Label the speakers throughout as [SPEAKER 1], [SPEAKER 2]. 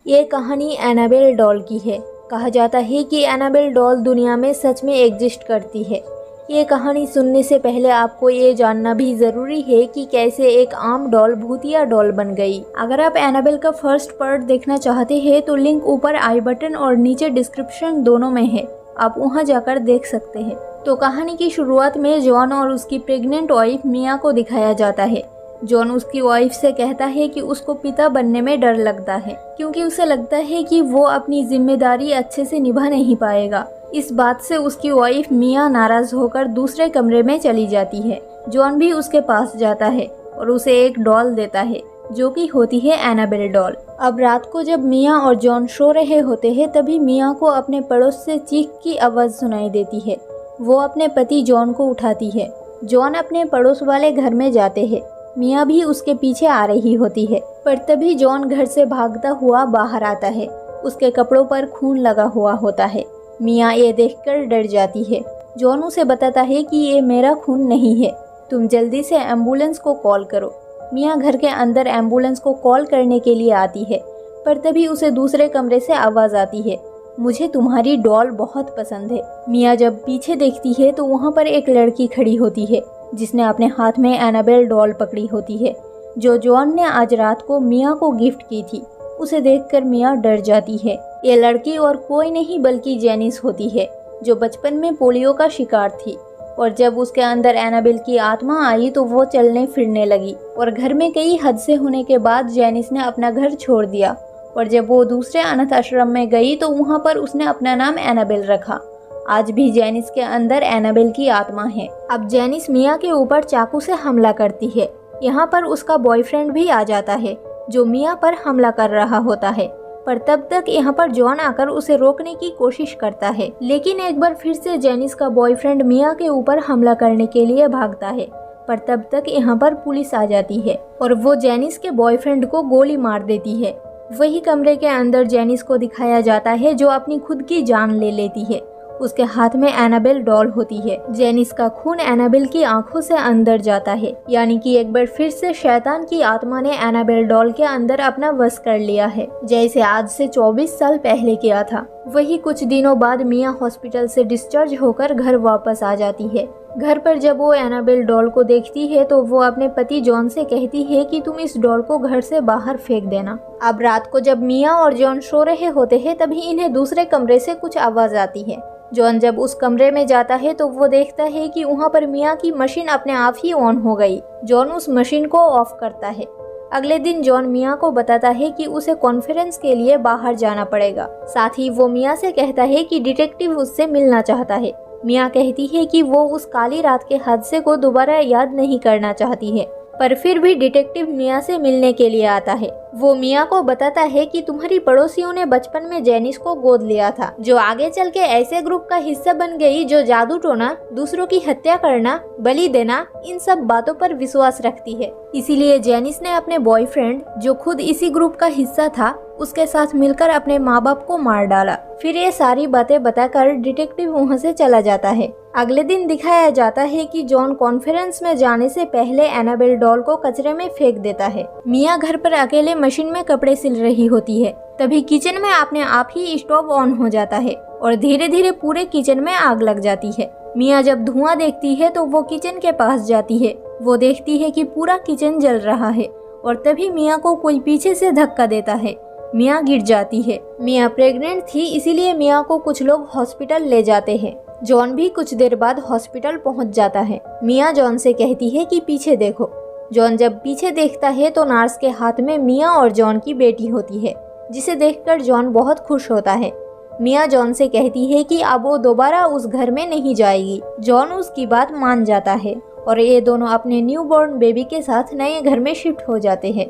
[SPEAKER 1] ये कहानी Annabelle doll की है। कहा जाता है कि एनाबेल डॉल दुनिया में सच में एग्जिस्ट करती है। ये कहानी सुनने से पहले आपको ये जानना भी ज़रूरी है कि कैसे एक आम डॉल भूतिया डॉल बन गई। अगर आप एनाबेल का फर्स्ट पार्ट देखना चाहते हैं तो लिंक ऊपर आई बटन और नीचे डिस्क्रिप्शन दोनों में है, आप वहां जाकर देख सकते हैं। तो कहानी की शुरुआत में जॉन और उसकी प्रेग्नेंट वाइफ मिया को दिखाया जाता है। जॉन उसकी वाइफ से कहता है कि उसको पिता बनने में डर लगता है, क्योंकि उसे लगता है कि वो अपनी जिम्मेदारी अच्छे से निभा नहीं पाएगा। इस बात से उसकी वाइफ मिया नाराज होकर दूसरे कमरे में चली जाती है। जॉन भी उसके पास जाता है और उसे एक डॉल देता है, जो कि होती है एनाबेल डॉल। अब रात को जब मिया और जॉन सो रहे होते हैं, तभी मिया को अपने पड़ोस से चीख की आवाज़ सुनाई देती है। वो अपने पति जॉन को उठाती है। जॉन अपने पड़ोस वाले घर में जाते हैं। मिया भी उसके पीछे आ रही होती है, पर तभी जॉन घर से भागता हुआ बाहर आता है। उसके कपड़ों पर खून लगा हुआ होता है। मिया ये देखकर डर जाती है। जॉन उसे बताता है कि ये मेरा खून नहीं है, तुम जल्दी से एम्बुलेंस को कॉल करो। मिया घर के अंदर एम्बुलेंस को कॉल करने के लिए आती है, पर तभी उसे दूसरे कमरे से आवाज़ आती है, मुझे तुम्हारी डॉल बहुत पसंद है। मिया जब पीछे देखती है तो वहाँ पर एक लड़की खड़ी होती है, जिसने अपने हाथ में एनाबेल डॉल पकड़ी होती है, जो जॉन ने आज रात को मिया को गिफ्ट की थी। उसे देखकर मिया डर जाती है। ये लड़की और कोई नहीं बल्कि जेनिस होती है, जो बचपन में पोलियो का शिकार थी। और जब उसके अंदर एनाबेल की आत्मा आई तो वो चलने फिरने लगी। और घर में कई हादसे होने के बाद जेनिस ने अपना घर छोड़ दिया, और जब वो दूसरे अनाथ आश्रम में गई तो वहाँ पर उसने अपना नाम एनाबेल रखा। आज भी जेनिस के अंदर एनाबेल की आत्मा है। अब जेनिस मिया के ऊपर चाकू से हमला करती है। यहाँ पर उसका बॉयफ्रेंड भी आ जाता है, जो मिया पर हमला कर रहा होता है, पर तब तक यहाँ पर जॉन आकर उसे रोकने की कोशिश करता है। लेकिन एक बार फिर से जेनिस का बॉयफ्रेंड मिया के ऊपर हमला करने के लिए भागता है, पर तब तक यहाँ पर पुलिस आ जाती है और वो जेनिस के बॉयफ्रेंड को गोली मार देती है। वही कमरे के अंदर जेनिस को दिखाया जाता है, जो अपनी खुद की जान ले लेती है। उसके हाथ में एनाबेल डॉल होती है। जेनिस का खून एनाबेल की आंखों से अंदर जाता है, यानी कि एक बार फिर से शैतान की आत्मा ने एनाबेल डॉल के अंदर अपना वश कर लिया है, जैसे आज से 24 साल पहले किया था। वही कुछ दिनों बाद मिया हॉस्पिटल से डिस्चार्ज होकर घर वापस आ जाती है। घर पर जब वो एनाबेल डॉल को देखती है तो वो अपने पति जॉन से कहती है कि तुम इस डॉल को घर से बाहर फेंक देना। अब रात को जब मिया और जॉन सो रहे होते हैं, तभी इन्हें दूसरे कमरे से कुछ आवाज आती है। जॉन जब उस कमरे में जाता है तो वो देखता है कि वहाँ पर मिया की मशीन अपने आप ही ऑन हो गई। जॉन उस मशीन को ऑफ करता है। अगले दिन जॉन मिया को बताता है कि उसे कॉन्फ्रेंस के लिए बाहर जाना पड़ेगा। साथ ही वो मिया से कहता है कि डिटेक्टिव उससे मिलना चाहता है। मिया कहती है कि वो उस काली रात के हादसे को दोबारा याद नहीं करना चाहती है, पर फिर भी डिटेक्टिव मिया से मिलने के लिए आता है। वो मिया को बताता है कि तुम्हारी पड़ोसियों ने बचपन में जेनिस को गोद लिया था, जो आगे चल के ऐसे ग्रुप का हिस्सा बन गई जो जादू टोना, दूसरों की हत्या करना, बलि देना, इन सब बातों पर विश्वास रखती है। इसीलिए जेनिस ने अपने बॉयफ्रेंड, जो खुद इसी ग्रुप का हिस्सा था, उसके साथ मिलकर अपने माँ बाप को मार डाला। फिर ये सारी बातें बताकर डिटेक्टिव वहाँ से चला जाता है। अगले दिन दिखाया जाता है कि जॉन कॉन्फ्रेंस में जाने से पहले एनाबेल डॉल को कचरे में फेंक देता है। मिया घर पर अकेले मशीन में कपड़े सिल रही होती है। तभी किचन में अपने आप ही स्टोव ऑन हो जाता है और धीरे धीरे पूरे किचन में आग लग जाती है। मिया जब धुआं देखती है तो वो किचन के पास जाती है। वो देखती है कि पूरा किचन जल रहा है और तभी मिया को कोई पीछे से धक्का देता है। मिया गिर जाती है। मिया प्रेग्नेंट थी, इसीलिए मिया को कुछ लोग हॉस्पिटल ले जाते हैं। जॉन भी कुछ देर बाद हॉस्पिटल पहुंच जाता है। मिया जॉन से कहती है कि पीछे देखो। जॉन जब पीछे देखता है तो नर्स के हाथ में मिया और जॉन की बेटी होती है, जिसे देखकर जॉन बहुत खुश होता है। मिया जॉन से कहती है कि अब वो दोबारा उस घर में नहीं जाएगी। जॉन उसकी बात मान जाता है और ये दोनों अपने न्यूबॉर्न बेबी के साथ नए घर में शिफ्ट हो जाते हैं।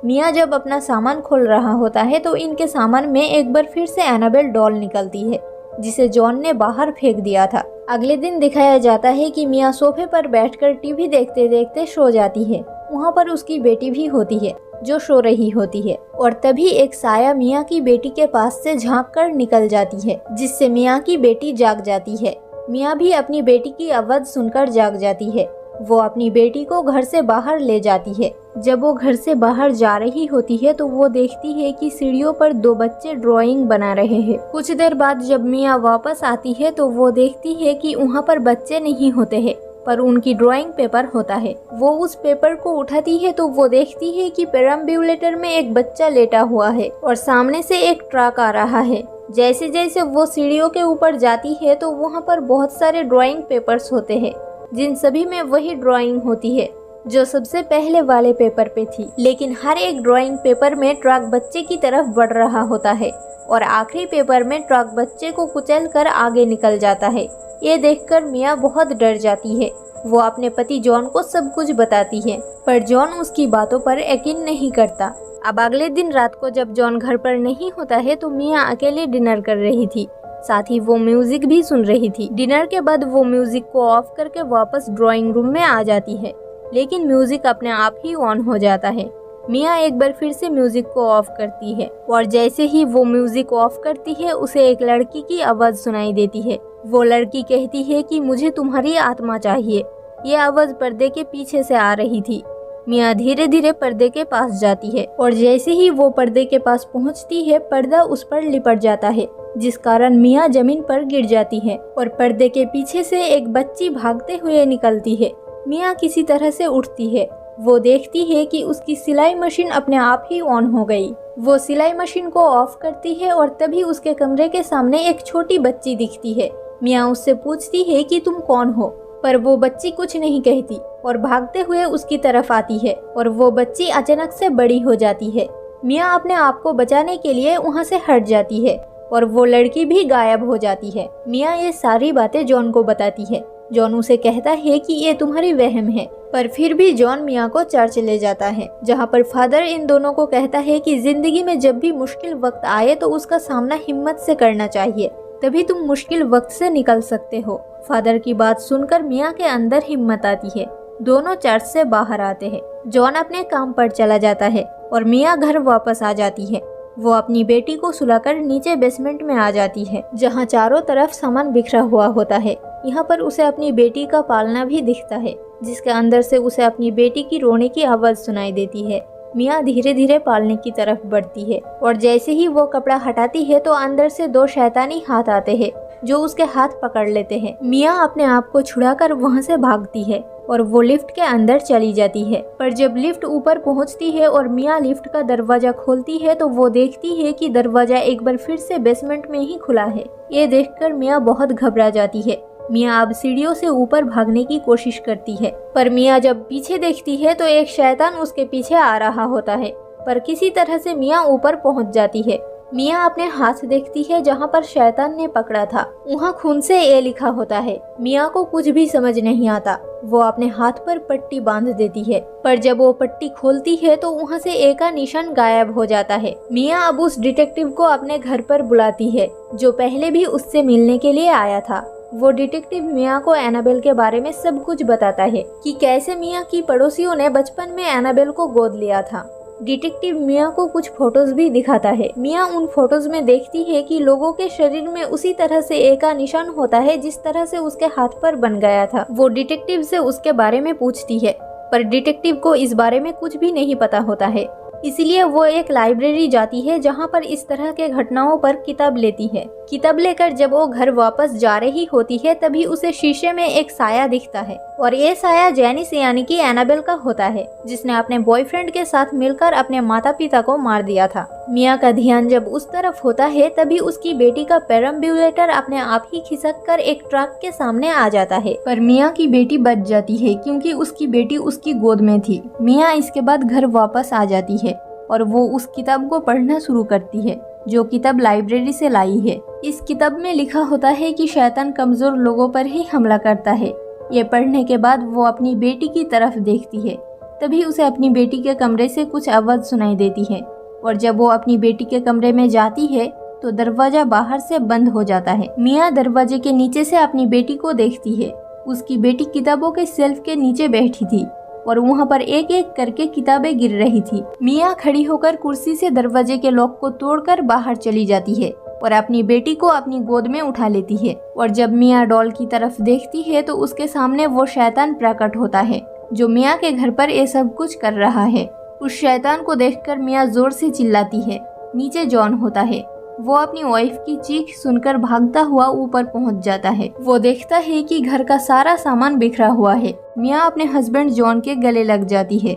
[SPEAKER 1] मिया जब अपना सामान खोल रहा होता है तो इनके सामान में एक बार फिर से एनाबेल डॉल निकलती है, जिसे जॉन ने बाहर फेंक दिया था। अगले दिन दिखाया जाता है कि मिया सोफे पर बैठकर टीवी देखते देखते सो जाती है। वहाँ पर उसकी बेटी भी होती है, जो सो रही होती है, और तभी एक साया मिया की बेटी के पास से झांक कर निकल जाती है, जिससे मिया की बेटी जाग जाती है। मिया भी अपनी बेटी की आवाज सुनकर जाग जाती है। वो अपनी बेटी को घर से बाहर ले जाती है। जब वो घर से बाहर जा रही होती है तो वो देखती है कि सीढ़ियों पर 2 बच्चे ड्राइंग बना रहे हैं। कुछ देर बाद जब मिया वापस आती है तो वो देखती है कि वहाँ पर बच्चे नहीं होते हैं, पर उनकी ड्राइंग पेपर होता है। वो उस पेपर को उठाती है तो वो देखती है कि पेरम्बुलेटर में एक बच्चा लेटा हुआ है और सामने से एक ट्रक आ रहा है। जैसे जैसे वो सीढ़ियों के ऊपर जाती है तो वहाँ पर बहुत सारे ड्राइंग पेपर्स होते हैं, जिन सभी में वही ड्राइंग होती है जो सबसे पहले वाले पेपर पे थी। लेकिन हर एक ड्राइंग पेपर में ट्रक बच्चे की तरफ बढ़ रहा होता है और आखिरी पेपर में ट्रक बच्चे को कुचल कर आगे निकल जाता है। ये देखकर मिया बहुत डर जाती है। वो अपने पति जॉन को सब कुछ बताती है, पर जॉन उसकी बातों पर यकीन नहीं करता। अब अगले दिन रात को जब जॉन घर पर नहीं होता है तो मिया अकेले डिनर कर रही थी, साथ ही वो म्यूजिक भी सुन रही थी। डिनर के बाद वो म्यूजिक को ऑफ करके वापस ड्राइंग रूम में आ जाती है, लेकिन म्यूजिक अपने आप ही ऑन हो जाता है। मिया एक बार फिर से म्यूजिक को ऑफ करती है और जैसे ही वो म्यूजिक ऑफ करती है उसे एक लड़की की आवाज सुनाई देती है। वो लड़की कहती है कि मुझे तुम्हारी आत्मा चाहिए। ये आवाज पर्दे के पीछे से आ रही थी। मिया धीरे धीरे पर्दे के पास जाती है और जैसे ही वो पर्दे के पास पहुंचती है पर्दा उस पर लिपट जाता है, जिस कारण मिया जमीन पर गिर जाती है और पर्दे के पीछे से एक बच्ची भागते हुए निकलती है। मिया किसी तरह से उठती है। वो देखती है कि उसकी सिलाई मशीन अपने आप ही ऑन हो गई। वो सिलाई मशीन को ऑफ करती है और तभी उसके कमरे के सामने एक छोटी बच्ची दिखती है। मिया उससे पूछती है कि तुम कौन हो, पर वो बच्ची कुछ नहीं कहती और भागते हुए उसकी तरफ आती है और वो बच्ची अचानक से बड़ी हो जाती है। मिया अपने आप को बचाने के लिए वहाँ से हट जाती है और वो लड़की भी गायब हो जाती है। मिया ये सारी बातें जॉन को बताती है। जॉन उसे कहता है कि ये तुम्हारी वहम है, पर फिर भी जॉन मिया को चर्च ले जाता है, जहाँ पर फादर इन दोनों को कहता है कि जिंदगी में जब भी मुश्किल वक्त आए तो उसका सामना हिम्मत से करना चाहिए, तभी तुम मुश्किल वक्त से निकल सकते हो। फादर की बात सुनकर मिया के अंदर हिम्मत आती है। दोनों चर्च से बाहर आते हैं। जॉन अपने काम पर चला जाता है और मिया घर वापस आ जाती है। वो अपनी बेटी को सुलाकर नीचे बेसमेंट में आ जाती है, जहाँ चारों तरफ सामान बिखरा हुआ होता है। यहाँ पर उसे अपनी बेटी का पालना भी दिखता है, जिसके अंदर से उसे अपनी बेटी की रोने की आवाज सुनाई देती है। मिया धीरे धीरे पालने की तरफ बढ़ती है और जैसे ही वो कपड़ा हटाती है तो अंदर से 2 शैतानी हाथ आते हैं जो उसके हाथ पकड़ लेते हैं। मिया अपने आप को छुड़ाकर वहाँ से भागती है और वो लिफ्ट के अंदर चली जाती है। पर जब लिफ्ट ऊपर पहुँचती है और मिया लिफ्ट का दरवाजा खोलती है तो वो देखती है कि दरवाजा एक बार फिर से बेसमेंट में ही खुला है। ये देखकर मिया बहुत घबरा जाती है। मिया अब सीढ़ियों से ऊपर भागने की कोशिश करती है, पर मिया जब पीछे देखती है तो एक शैतान उसके पीछे आ रहा होता है, पर किसी तरह से मिया ऊपर पहुंच जाती है। मिया अपने हाथ देखती है जहां पर शैतान ने पकड़ा था, वहां खून से ए लिखा होता है। मिया को कुछ भी समझ नहीं आता। वो अपने हाथ पर पट्टी बांध देती है, पर जब वो पट्टी खोलती है तो वहां से ए का निशान गायब हो जाता है। मिया अब उस डिटेक्टिव को अपने घर पर बुलाती है, जो पहले भी उससे मिलने के लिए आया था। वो डिटेक्टिव मिया को एनाबेल के बारे में सब कुछ बताता है कि कैसे मिया की पड़ोसियों ने बचपन में एनाबेल को गोद लिया था। डिटेक्टिव मिया को कुछ फोटोज भी दिखाता है। मिया उन फोटोज में देखती है कि लोगों के शरीर में उसी तरह से ए का निशान होता है जिस तरह से उसके हाथ पर बन गया था। वो डिटेक्टिव से उसके बारे में पूछती है, पर डिटेक्टिव को इस बारे में कुछ भी नहीं पता होता है। इसलिए वो एक लाइब्रेरी जाती है जहाँ पर इस तरह के घटनाओं पर किताब लेती है। किताब लेकर जब वो घर वापस जा रही होती है तभी उसे शीशे में एक साया दिखता है और ये साया जैनिस यानी कि एनाबेल का होता है, जिसने अपने बॉयफ्रेंड के साथ मिलकर अपने माता पिता को मार दिया था। मिया का ध्यान जब उस तरफ होता है तभी उसकी बेटी का पेरम्बुलेटर अपने आप ही खिसक कर एक ट्रक के सामने आ जाता है, पर मिया की बेटी बच जाती है क्योंकि उसकी बेटी उसकी गोद में थी। मिया इसके बाद घर वापस आ जाती है और वो उस किताब को पढ़ना शुरू करती है जो किताब लाइब्रेरी से लाई है। इस किताब में लिखा होता है कि शैतान कमजोर लोगों पर ही हमला करता है। ये पढ़ने के बाद वो अपनी बेटी की तरफ देखती है, तभी उसे अपनी बेटी के कमरे से कुछ आवाज सुनाई देती है और जब वो अपनी बेटी के कमरे में जाती है तो दरवाजा बाहर से बंद हो जाता है। मिया दरवाजे के नीचे से अपनी बेटी को देखती है। उसकी बेटी किताबों के शेल्फ के नीचे बैठी थी और वहाँ पर एक एक करके किताबें गिर रही थी। मिया खड़ी होकर कुर्सी से दरवाजे के लॉक को तोड़कर बाहर चली जाती है और अपनी बेटी को अपनी गोद में उठा लेती है। और जब मियाँ डॉल की तरफ देखती है तो उसके सामने वो शैतान प्रकट होता है जो मियाँ के घर पर ये सब कुछ कर रहा है। उस शैतान को देखकर मियाँ जोर से चिल्लाती है। नीचे जॉन होता है। वो अपनी वाइफ की चीख सुनकर भागता हुआ ऊपर पहुंच जाता है। वो देखता है कि घर का सारा सामान बिखरा हुआ है। मियाँ अपने हस्बैंड जॉन के गले लग जाती है।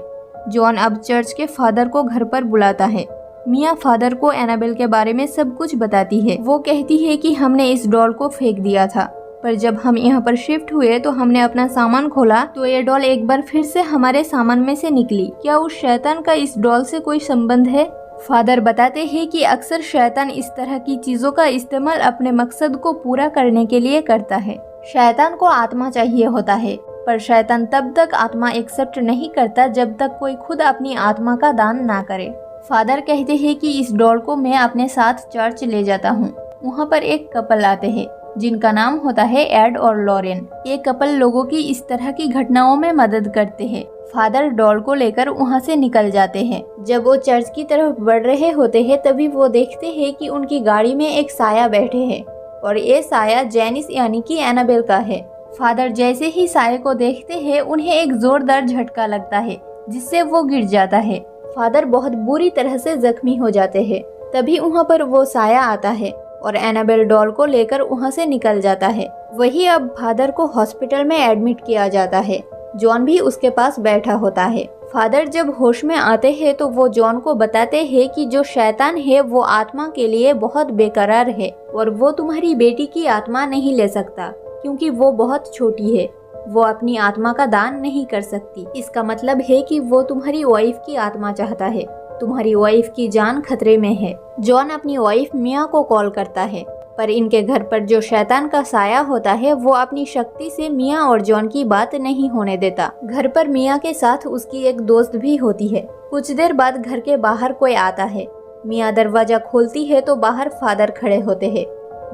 [SPEAKER 1] जॉन अब चर्च के फादर को घर पर बुलाता है। मियाँ फादर को एनाबेल के बारे में सब कुछ बताती है। वो कहती है कि हमने इस डॉल को फेंक दिया था, पर जब हम यहाँ पर शिफ्ट हुए तो हमने अपना सामान खोला तो ये डॉल एक बार फिर से हमारे सामान में से निकली। क्या उस शैतान का इस डॉल से कोई संबंध है? फादर बताते हैं कि अक्सर शैतान इस तरह की चीजों का इस्तेमाल अपने मकसद को पूरा करने के लिए करता है। शैतान को आत्मा चाहिए होता है, पर शैतान तब तक आत्मा एक्सेप्ट नहीं करता जब तक कोई खुद अपनी आत्मा का दान ना करे। फादर कहते हैं कि इस डॉल को मैं अपने साथ चर्च ले जाता हूँ। वहाँ पर एक कपल आते हैं जिनका नाम होता है एड और लॉरेन। ये कपल लोगों की इस तरह की घटनाओं में मदद करते हैं। फादर डॉल को लेकर वहाँ से निकल जाते हैं। जब वो चर्च की तरफ बढ़ रहे होते हैं तभी वो देखते हैं कि उनकी गाड़ी में एक साया बैठे हैं और ये साया जेनिस यानी कि एनाबेल का है। फादर जैसे ही साये को देखते हैं उन्हें एक जोरदार झटका लगता है जिससे वो गिर जाता है। फादर बहुत बुरी तरह से जख्मी हो जाते हैं। तभी वहाँ पर वो साया आता है और एनाबेल डॉल को लेकर वहाँ से निकल जाता है। वही अब फादर को हॉस्पिटल में एडमिट किया जाता है। जॉन भी उसके पास बैठा होता है। फादर जब होश में आते हैं तो वो जॉन को बताते हैं कि जो शैतान है वो आत्मा के लिए बहुत बेकरार है और वो तुम्हारी बेटी की आत्मा नहीं ले सकता क्योंकि वो बहुत छोटी है। वो अपनी आत्मा का दान नहीं कर सकती। इसका मतलब है कि वो तुम्हारी वाइफ की आत्मा चाहता है। तुम्हारी वाइफ की जान खतरे में है। जॉन अपनी वाइफ मिया को कॉल करता है, पर इनके घर पर जो शैतान का साया होता है वो अपनी शक्ति से मिया और जॉन की बात नहीं होने देता। घर पर मिया के साथ उसकी एक दोस्त भी होती है। कुछ देर बाद घर के बाहर कोई आता है। मिया दरवाजा खोलती है तो बाहर फादर खड़े होते हैं।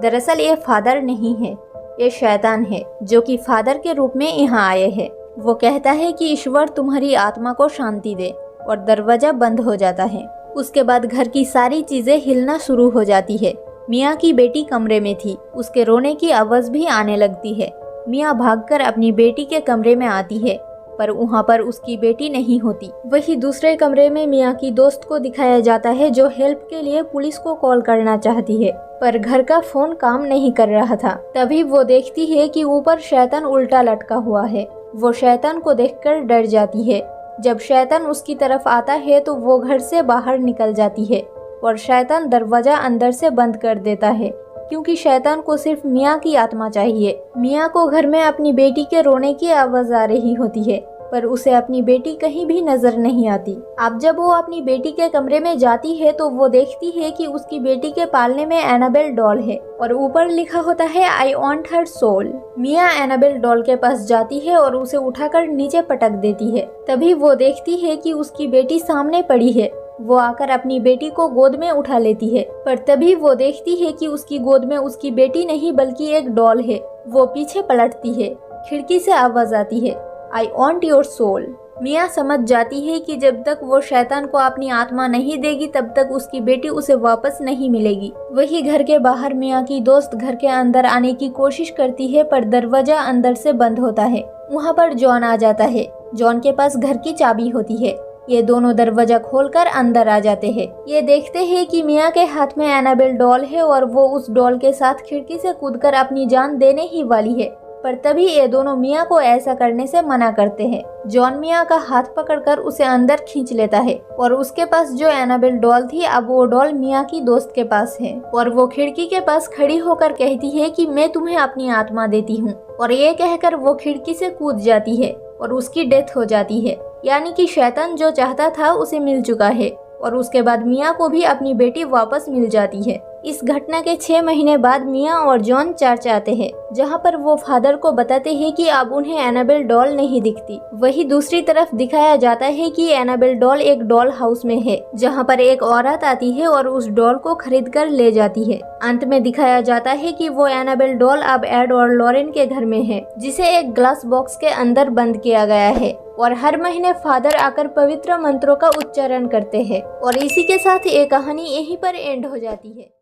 [SPEAKER 1] दरअसल ये फादर नहीं है, ये शैतान है जो कि फादर के रूप में यहाँ आए हैं। वो कहता है कि ईश्वर तुम्हारी आत्मा को शांति दे और दरवाजा बंद हो जाता है। उसके बाद घर की सारी चीजें हिलना शुरू हो जाती है। मिया की बेटी कमरे में थी। उसके रोने की आवाज भी आने लगती है। मिया भागकर अपनी बेटी के कमरे में आती है, पर वहाँ पर उसकी बेटी नहीं होती। वही दूसरे कमरे में मिया की दोस्त को दिखाया जाता है जो हेल्प के लिए पुलिस को कॉल करना चाहती है, पर घर का फोन काम नहीं कर रहा था। तभी वो देखती है कि ऊपर शैतान उल्टा लटका हुआ है। वो शैतान को देखकर डर जाती है। जब शैतान उसकी तरफ आता है तो वो घर से बाहर निकल जाती है और शैतान दरवाजा अंदर से बंद कर देता है क्योंकि शैतान को सिर्फ मिया की आत्मा चाहिए। मिया को घर में अपनी बेटी के रोने की आवाज आ रही होती है, पर उसे अपनी बेटी कहीं भी नजर नहीं आती। अब जब वो अपनी बेटी के कमरे में जाती है तो वो देखती है कि उसकी बेटी के पालने में एनाबेल डॉल है और ऊपर लिखा होता है I want her soul. Mia Annabelle doll के पास जाती है और उसे उठाकर नीचे पटक देती है। तभी वो देखती है कि उसकी बेटी सामने पड़ी है। वो आकर अपनी बेटी को गोद में उठा लेती है, पर तभी वो देखती है कि उसकी गोद में उसकी बेटी नहीं बल्कि एक डॉल है। वो पीछे पलटती है। खिड़की से आवाज आती है आई वॉन्ट योर सोल। मिया समझ जाती है कि जब तक वो शैतान को अपनी आत्मा नहीं देगी तब तक उसकी बेटी उसे वापस नहीं मिलेगी। वही घर के बाहर मिया की दोस्त घर के अंदर आने की कोशिश करती है, पर दरवाजा अंदर से बंद होता है। वहाँ पर जॉन आ जाता है। जॉन के पास घर की चाबी होती है। ये दोनों दरवाजा खोलकर अंदर आ जाते हैं। ये देखते हैं कि मिया के हाथ में एनाबेल डॉल है और वो उस डॉल के साथ खिड़की से कूदकर अपनी जान देने ही वाली है, पर तभी ये दोनों मिया को ऐसा करने से मना करते हैं। जॉन मिया का हाथ पकड़कर उसे अंदर खींच लेता है और उसके पास जो एनाबेल डॉल थी अब वो डॉल मिया की दोस्त के पास है और वो खिड़की के पास खड़ी होकर कहती है कि मैं तुम्हें अपनी आत्मा देती हूँ, और ये कहकर वो खिड़की से कूद जाती है और उसकी डेथ हो जाती है। यानी कि शैतान जो चाहता था उसे मिल चुका है और उसके बाद मिया को भी अपनी बेटी वापस मिल जाती है। इस घटना के 6 महीने बाद मिया और जॉन चर्च आते हैं, जहाँ पर वो फादर को बताते हैं कि अब उन्हें एनाबेल डॉल नहीं दिखती। वही दूसरी तरफ दिखाया जाता है कि एनाबेल डॉल एक डॉल हाउस में है, जहाँ पर एक औरत आती है और उस डॉल को खरीद कर ले जाती है। अंत में दिखाया जाता है कि वो एनाबेल डॉल अब एड और लॉरेन के घर में है, जिसे एक ग्लास बॉक्स के अंदर बंद किया गया है और हर महीने फादर आकर पवित्र मंत्रों का उच्चारण करते हैं। और इसी के साथ ये कहानी यहीं पर एंड हो जाती है।